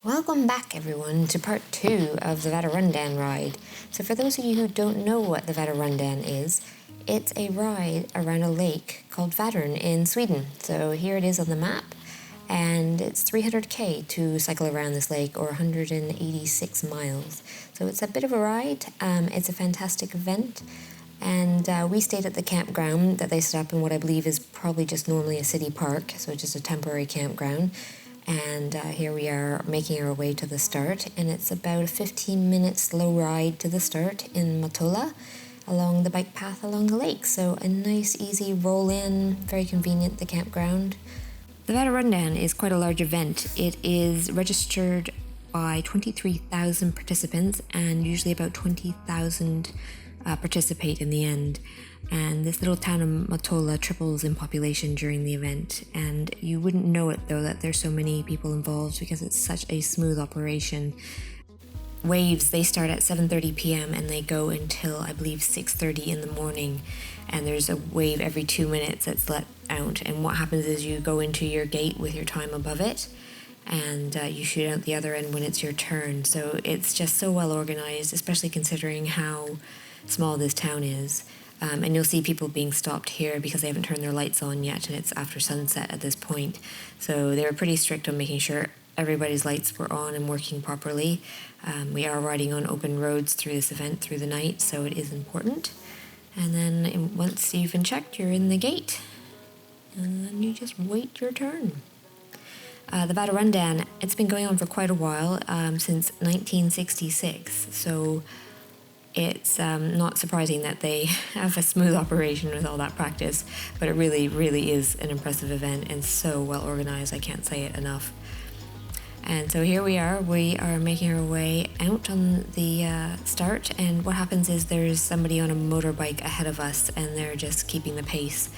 Welcome back, everyone, to part 2 of the Vätternrundan ride. So for those of you who don't know what the Vätternrundan is, it's a ride around a lake called Vättern in Sweden. So here it is on the map, and it's 300k to cycle around this lake, or 186 miles. So it's a bit of a ride. It's a fantastic event, and we stayed at the campground that they set up in what I believe is probably just normally a city park, so just a temporary campground. And here we are making our way to the start, and it's about a 15-minute slow ride to the start in MOTALA along the bike path along the lake. So a nice easy roll in, very convenient, the campground. The Vätternrundan is quite a large event. It is registered by 23,000 participants, and usually about 20,000 participate in the end. And this little town of MOTALA triples in population during the event, and you wouldn't know it though that there's so many people involved because it's such a smooth operation. Waves, they start at 7:30 p.m. and they go until I believe 6:30 in the morning, and there's a wave every 2 minutes that's let out, and what happens is you go into your gate with your time above it, and you shoot out the other end when it's your turn. So it's just so well organized, especially considering how small this town is. And you'll see people being stopped here because they haven't turned their lights on yet, and it's after sunset at this point. So they were pretty strict on making sure everybody's lights were on and working properly. We are riding on open roads through this event through the night, so it is important. And then once you've been checked, you're in the gate. And then you just wait your turn. The Vätternrundan, it's been going on for quite a while, since 1966. So it's not surprising that they have a smooth operation with all that practice, but it really, really is an impressive event and so well organized, I can't say it enough. And so here we are making our way out on the start, and what happens is there's somebody on a motorbike ahead of us, and they're just keeping the pace,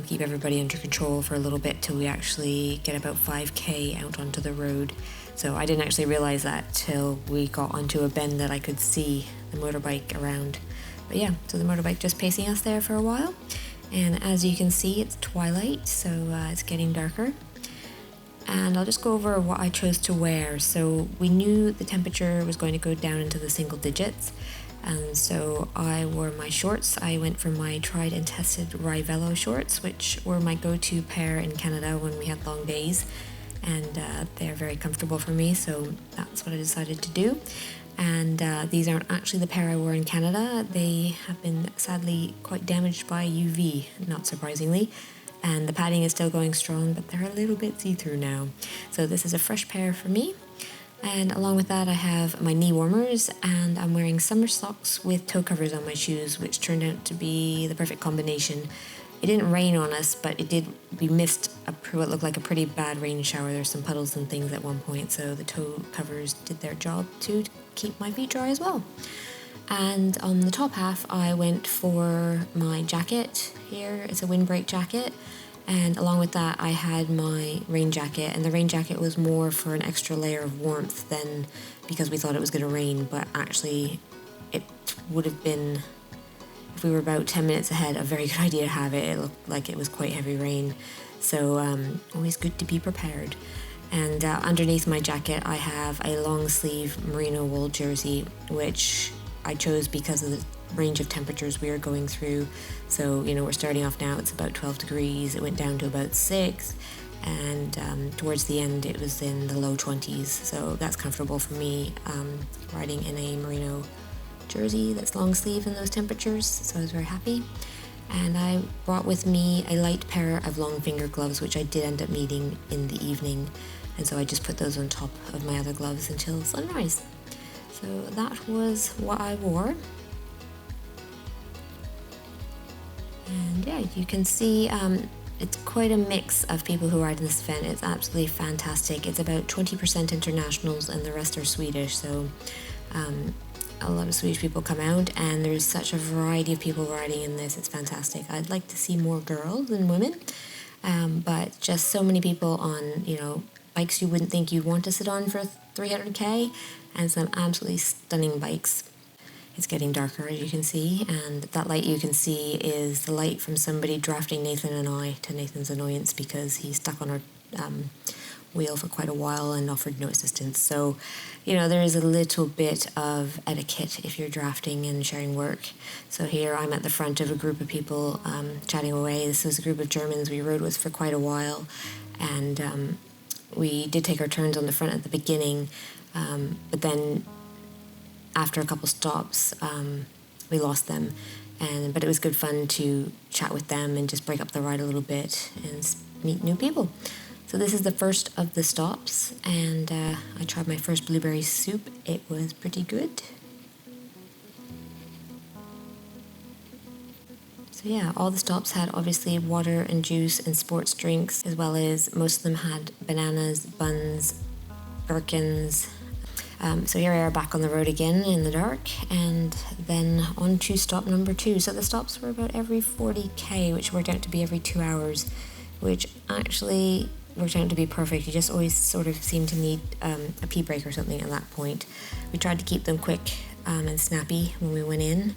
keep everybody under control for a little bit till we actually get about 5k out onto the road. So I didn't actually realize that till we got onto a bend that I could see the motorbike around. But yeah, so the motorbike just pacing us there for a while. And as you can see, it's twilight, so it's getting darker. And I'll just go over what I chose to wear. So we knew the temperature was going to go down into the single digits. And so I wore my shorts. I went for my tried and tested Rivelo shorts, which were my go-to pair in Canada when we had long days. And they're very comfortable for me, so that's what I decided to do. And these aren't actually the pair I wore in Canada. They have been sadly quite damaged by UV, not surprisingly. And the padding is still going strong, but they're a little bit see-through now. So this is a fresh pair for me. And along with that, I have my knee warmers, and I'm wearing summer socks with toe covers on my shoes, which turned out to be the perfect combination. It didn't rain on us, but we missed what looked like a pretty bad rain shower. There's some puddles and things at one point, so the toe covers did their job to keep my feet dry as well. And on the top half, I went for my jacket here. It's a windbreak jacket. And along with that, I had my rain jacket, and the rain jacket was more for an extra layer of warmth than because we thought it was going to rain, but actually it would have been, if we were about 10 minutes ahead, a very good idea to have it. It looked like it was quite heavy rain, so always good to be prepared. And underneath my jacket, I have a long sleeve merino wool jersey, which I chose because of the range of temperatures we are going through. So, we're starting off now, it's about 12 degrees, it went down to about 6, and towards the end it was in the low 20s, so that's comfortable for me, riding in a merino jersey that's long sleeve in those temperatures, so I was very happy. And I brought with me a light pair of long finger gloves, which I did end up needing in the evening, and so I just put those on top of my other gloves until sunrise. So that was what I wore. And yeah, you can see it's quite a mix of people who ride in this event. It's absolutely fantastic. It's about 20% internationals and the rest are Swedish, so a lot of Swedish people come out, and there's such a variety of people riding in this. It's fantastic. I'd like to see more girls than women, but just so many people on, bikes you wouldn't think you'd want to sit on for 300k, and some absolutely stunning bikes. It's getting darker, as you can see, and that light you can see is the light from somebody drafting Nathan and I, to Nathan's annoyance, because he's stuck on our wheel for quite a while and offered no assistance. So, you know, there is a little bit of etiquette if you're drafting and sharing work. So here I'm at the front of a group of people chatting away. This was a group of Germans we rode with for quite a while, and we did take our turns on the front at the beginning, but then after a couple stops, we lost them. But it was good fun to chat with them and just break up the ride a little bit and meet new people. So this is the first of the stops, and I tried my first blueberry soup. It was pretty good. So yeah, all the stops had obviously water and juice and sports drinks, as well as most of them had bananas, buns, gherkins. So here we are back on the road again in the dark, and then on to stop number 2. So the stops were about every 40k, which worked out to be every 2 hours, which actually worked out to be perfect. You just always sort of seem to need a pee break or something at that point. We tried to keep them quick and snappy when we went in.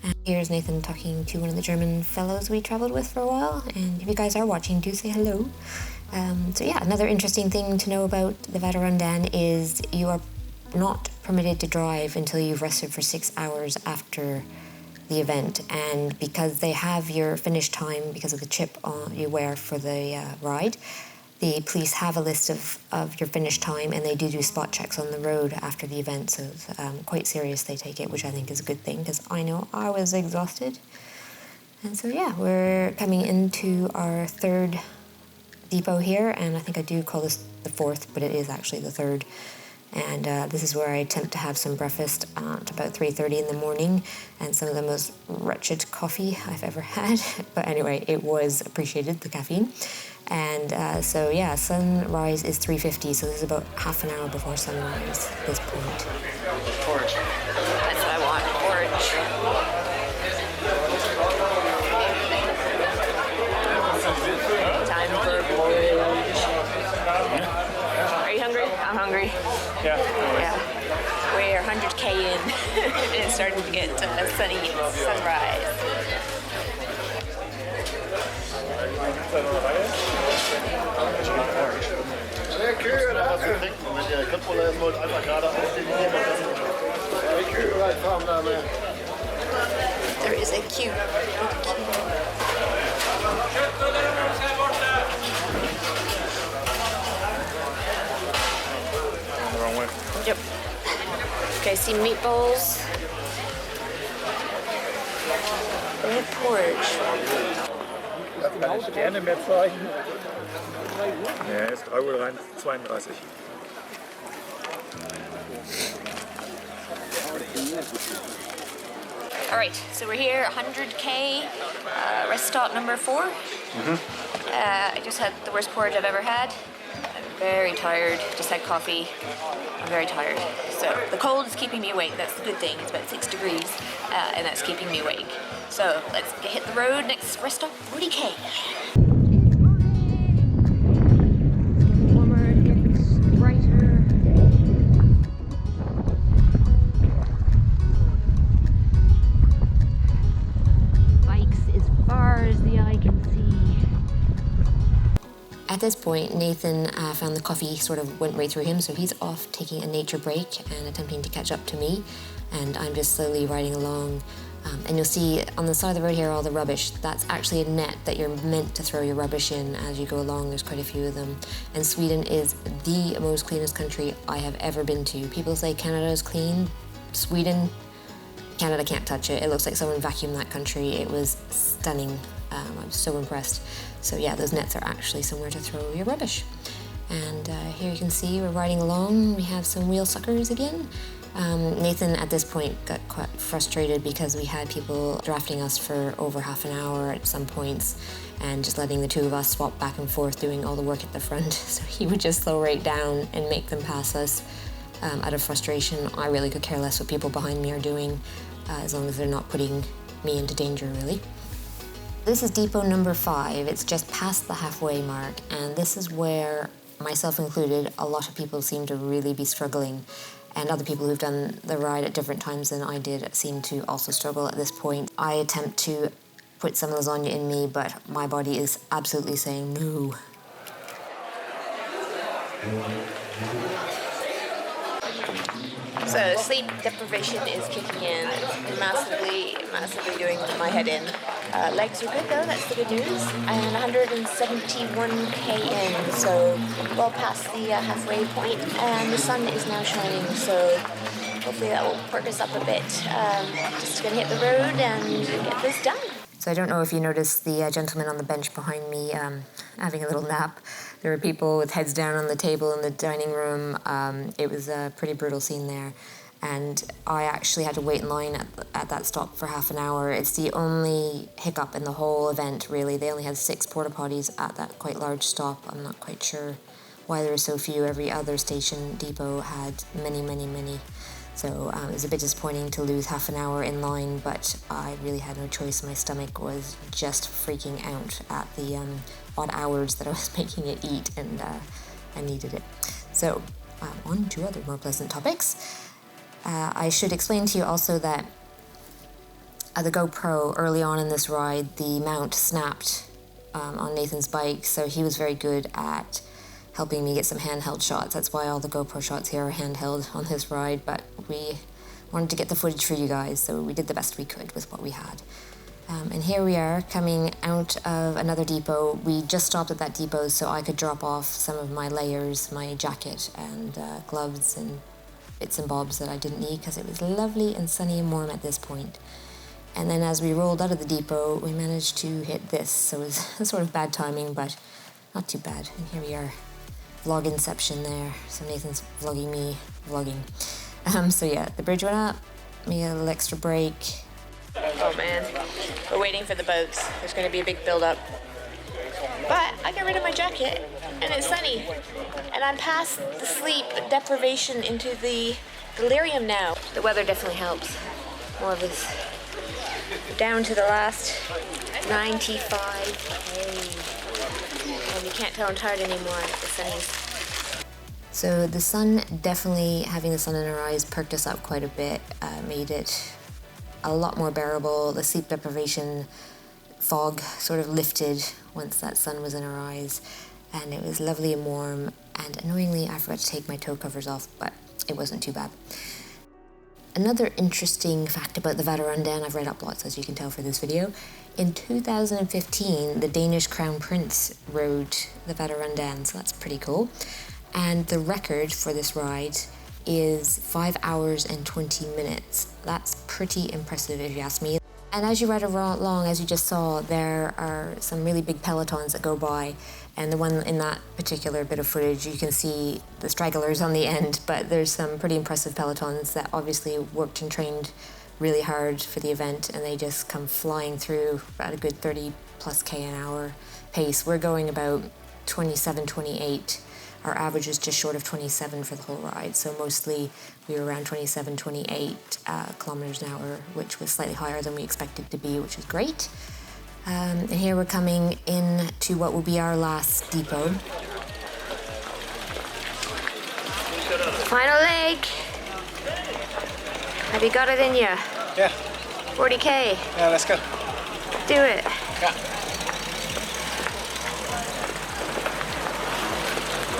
And here's Nathan talking to one of the German fellows we travelled with for a while, and if you guys are watching, do say hello. So yeah, another interesting thing to know about the Vätternrundan is you are not permitted to drive until you've rested for 6 hours after the event, and because they have your finish time because of the chip you wear for the ride, the police have a list of your finish time, and they do spot checks on the road after the event, so it's quite serious they take it, which I think is a good thing because I know I was exhausted. And so yeah, we're coming into our third depot here, and I think I do call this the fourth, but it is actually the third. And this is where I attempt to have some breakfast at about 3:30 in the morning, and some of the most wretched coffee I've ever had. But anyway, it was appreciated, the caffeine. And so yeah, sunrise is 3:50, so this is about half an hour before sunrise at this point. Porridge. That's what I want, porridge. Time for porridge. Are you hungry? I'm hungry. Yeah. We're 100k in, and it's starting to get sunny sunrise. Sehr kühl, da hast du trinken. Wenn der Controller erstmal einfach gerade aufstehen, sehr kühl, Fahrname. There is a queue. The wrong way. Yep. Okay, see meatballs. And porridge. Kann ich gerne mehr zeigen. Ja, ist 3 Uhr rein, 32. All right, so we're here, 100k, rest stop number 4. I just had the worst porridge I've ever had. I'm very tired, just had coffee. I'm very tired. So the cold is keeping me awake, that's the good thing. It's about 6 degrees, and that's keeping me awake. So let's hit the road, next rest stop, 40k. At this point, Nathan found the coffee sort of went right through him, so he's off taking a nature break and attempting to catch up to me, and I'm just slowly riding along. And you'll see on the side of the road here all the rubbish. That's actually a net that you're meant to throw your rubbish in as you go along. There's quite a few of them. And Sweden is the most cleanest country I have ever been to. People say Canada is clean. Sweden, Canada can't touch it. It looks like someone vacuumed that country. It was stunning. I'm so impressed. So yeah, those nets are actually somewhere to throw your rubbish. And here you can see we're riding along. We have some wheel suckers again. Nathan at this point got quite frustrated because we had people drafting us for over half an hour at some points and just letting the two of us swap back and forth doing all the work at the front. So he would just slow right down and make them pass us out of frustration. I really could care less what people behind me are doing as long as they're not putting me into danger, really. This is depot number 5. It's just past the halfway mark, and this is where, myself included, a lot of people seem to really be struggling, and other people who've done the ride at different times than I did seem to also struggle at this point. I attempt to put some lasagna in me, but my body is absolutely saying no. So sleep deprivation is kicking in, massively doing my head in. Legs are good though, that's the good news. And 171k in, so well past the halfway point, and the sun is now shining, so hopefully that will perk us up a bit. Just gonna hit the road and get this done. So I don't know if you noticed the gentleman on the bench behind me having a little nap. There were people with heads down on the table in the dining room. It was a pretty brutal scene there. And I actually had to wait in line at that stop for half an hour. It's the only hiccup in the whole event, really. They only had 6 porta potties at that quite large stop. I'm not quite sure why there were so few. Every other station depot had many, many, many. So it was a bit disappointing to lose half an hour in line, but I really had no choice. My stomach was just freaking out at the odd hours that I was making it eat, and I needed it. So on to other more pleasant topics. I should explain to you also that the GoPro early on in this ride, the mount snapped on Nathan's bike, so he was very good at helping me get some handheld shots. That's why all the GoPro shots here are handheld on this ride, but we wanted to get the footage for you guys, so we did the best we could with what we had. And here we are coming out of another depot. We just stopped at that depot so I could drop off some of my layers, my jacket and gloves and bits and bobs that I didn't need because it was lovely and sunny and warm at this point. And then as we rolled out of the depot, we managed to hit this, so it was sort of bad timing, but not too bad. And here we are. Vlog inception there. So Nathan's vlogging me vlogging. So yeah, the bridge went up, made a little extra break. Oh man, we're waiting for the boats. There's going to be a big build-up. But I got rid of my jacket, and it's sunny. And I'm past the sleep deprivation into the delirium now. The weather definitely helps. More of this. Down to the last 95k. And you can't tell I'm tired anymore. The sunny's. So the sun, definitely having the sun in our eyes perked us up quite a bit, made it a lot more bearable. The sleep deprivation fog sort of lifted once that sun was in our eyes, and it was lovely and warm. And annoyingly, I forgot to take my toe covers off, but it wasn't too bad. Another interesting fact about the Vätternrundan, I've read up lots as you can tell for this video. In 2015, the Danish Crown Prince rode the Vätternrundan, so that's pretty cool. And the record for this ride is 5 hours and 20 minutes. That's pretty impressive if you ask me. And as you ride along, as you just saw, there are some really big pelotons that go by. And the one in that particular bit of footage, you can see the stragglers on the end, but there's some pretty impressive pelotons that obviously worked and trained really hard for the event, and they just come flying through at a good 30 plus k an hour pace. We're going about 27, 28. Our average is just short of 27 for the whole ride, so mostly we were around 27, 28 kilometers an hour, which was slightly higher than we expected to be, which is great. And here we're coming in to what will be our last depot. Final leg. Have you got it in you? Yeah. 40k. Yeah, let's go. Do it. Yeah.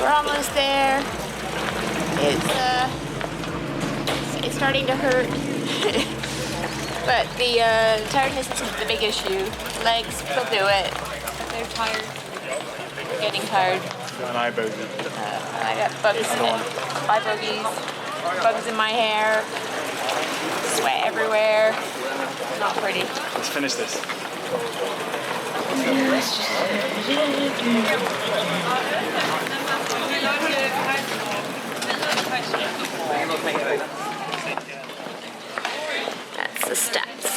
We're almost there. It's starting to hurt. But the tiredness isn't the big issue. Legs, they'll do it. They're tired. They're getting tired. An eye bogey. I got bugs in it. 5 bogeys. Bugs in my hair. Sweat everywhere. Not pretty. Let's finish this. That's the stats.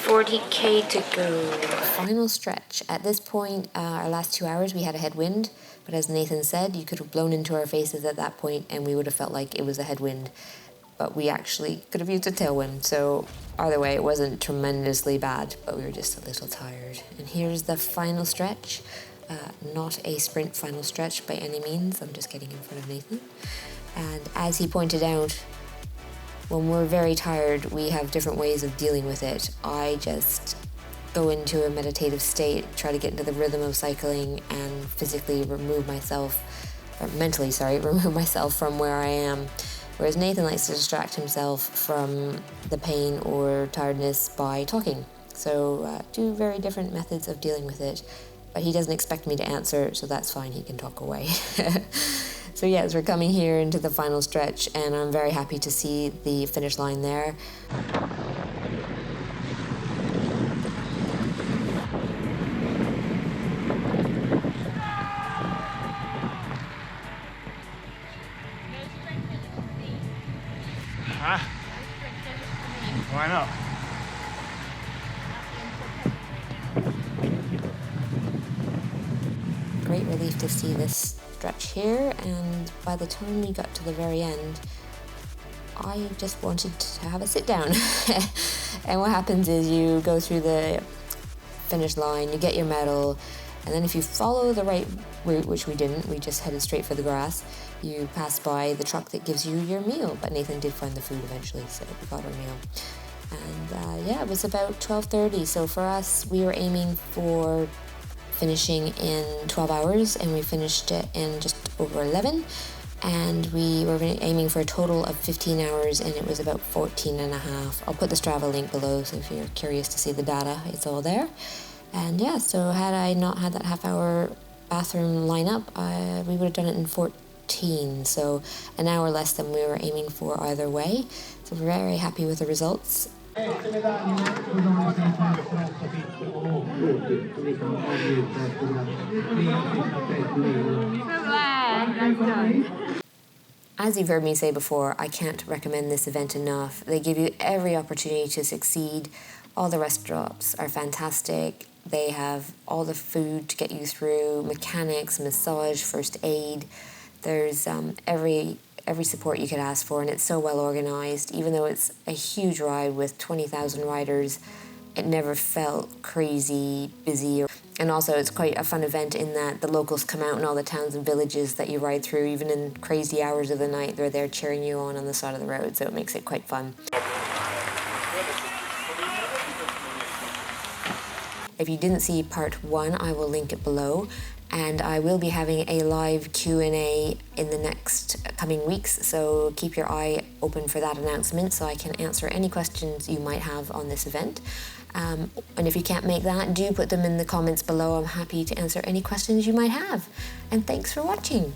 40k to go. Final stretch. At this point, our last 2 hours, we had a headwind, but as Nathan said, you could have blown into our faces at that point and we would have felt like it was a headwind. But we actually could have used a tailwind, so either way, it wasn't tremendously bad, but we were just a little tired. And here's the final stretch. Not a sprint final stretch by any means. I'm just getting in front of Nathan. And as he pointed out, when we're very tired, we have different ways of dealing with it. I just go into a meditative state, try to get into the rhythm of cycling and physically remove myself or mentally, sorry, remove myself from where I am. Whereas Nathan likes to distract himself from the pain or tiredness by talking. So two very different methods of dealing with it. But he doesn't expect me to answer, so that's fine, he can talk away. So yes, we're coming here into the final stretch, and I'm very happy to see the finish line there. Huh? Why not? Great relief to see this stretch here, and by the time we got to the very end, I just wanted to have a sit down. And what happens is you go through the finish line, you get your medal, and then if you follow the right route, which we didn't, we just headed straight for the grass, you pass by the truck that gives you your meal. But Nathan did find the food eventually, so we got our meal. And yeah, it was about 12:30, so for us, we were aiming for finishing in 12 hours, and we finished it in just over 11. And we were aiming for a total of 15 hours, and it was about 14 and a half. I'll put the Strava link below, so if you're curious to see the data, it's all there. And yeah, so had I not had that half-hour bathroom lineup, we would have done it in 14, so an hour less than we were aiming for either way. So we're very happy with the results. As you've heard me say before, I can't recommend this event enough. They give you every opportunity to succeed. All the rest stops are fantastic. They have all the food to get you through, mechanics, massage, first aid. There's every support you could ask for, and it's so well organized. Even though it's a huge ride with 20,000 riders, it never felt crazy busy. And also it's quite a fun event in that the locals come out in all the towns and villages that you ride through. Even in crazy hours of the night, they're there cheering you on the side of the road, so it makes it quite fun. If you didn't see part 1, I will link it below. And I will be having a live Q&A in the next coming weeks, so keep your eye open for that announcement so I can answer any questions you might have on this event. And if you can't make that, do put them in the comments below. I'm happy to answer any questions you might have. And thanks for watching.